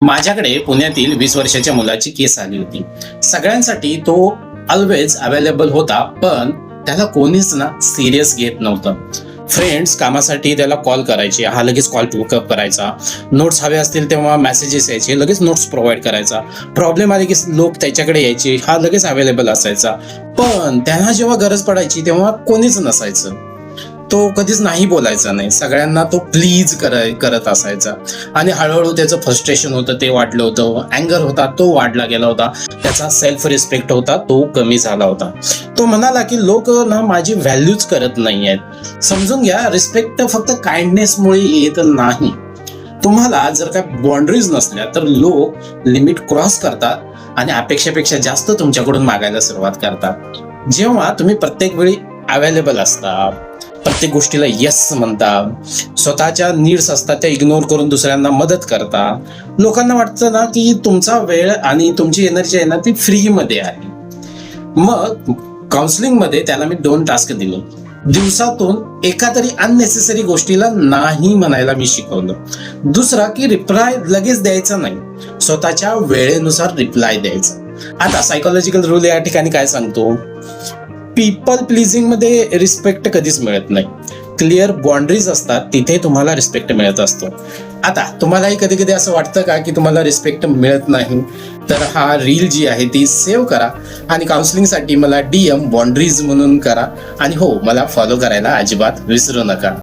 माझ्याकडे पुण्यातील 20 वर्षाच्या मुलाची केस आली होती. सगळ्यांसाठी तो ऑलवेज अवेलेबल होता, पण त्याला कोणीच ना सिरियस घेत नव्हतं. फ्रेंड्स कामासाठी त्याला कॉल करायचे, हा लगेच कॉल पिकअप करायचा. नोट्स हवे असतील तेव्हा मेसेजेस यायचे, लगेच नोट्स प्रोव्हाइड करायचा. प्रॉब्लेम आले की लोक त्याच्याकडे यायचे, हा लगेच अवेलेबल असायचा. पण त्यांना जेव्हा गरज पडायची तेव्हा कोणीच नसायचं. तो कधीच नाही बोलायचा नाही, सगळ्यांना तो प्लीज करत असायचा. आणि हळूहळू त्याचं फ्रस्ट्रेशन होतं ते वाढलं होतं, अँगर होता तो वाढला गेला होता, त्याचा सेल्फ रिस्पेक्ट होता तो कमी झाला होता. तो म्हणाला की लोक ना माझी व्हॅल्यूच करत नाही आहेत. समजून घ्या, रिस्पेक्ट फक्त काइंडनेसमुळे येत नाही. तुम्हाला जर काय बाउंड्रीज नसल्या तर लोक लिमिट क्रॉस करतात आणि अपेक्षेपेक्षा जास्त तुमच्याकडून मागायला सुरुवात करतात. जेव्हा तुम्ही प्रत्येक वेळी अवेलेबल असता, प्रत्येक गोष्टीला येस म्हणता, स्वतःच्या नीड्स असतात त्या इग्नोर करून दुसऱ्यांना मदत करता, लोकांना वाटतं ना की तुमचा वेळ आणि तुमची एनर्जी आहे ना ती फ्री मध्ये आहे. मग काउन्सिलिंग मध्ये त्याला मी 2 टास्क दिले. दिवसातून एका तरी अननेसेसरी गोष्टीला नाही म्हणायला मी शिकवलं. दुसरा की रिप्लाय लगेच द्यायचा नाही, स्वतःच्या वेळेनुसार रिप्लाय द्यायचा. आता सायकोलॉजिकल रूल या ठिकाणी काय सांगतो, पीपल प्लीजिंग मध्ये रिस्पेक्ट कधीच मिळत नाही. क्लिअर बाउंड्रीज असतात तिथे तुम्हाला रिस्पेक्ट मिळत असतो. आता तुम्हालाही कधी कधी असं वाटतं का की तुम्हाला रिस्पेक्ट मिळत नाही, तर हा रील जी आहे ती सेव्ह करा आणि काउन्सिलिंगसाठी मला DM बाउंड्रीज म्हणून करा. आणि हो, मला फॉलो करायला अजिबात विसरू नका.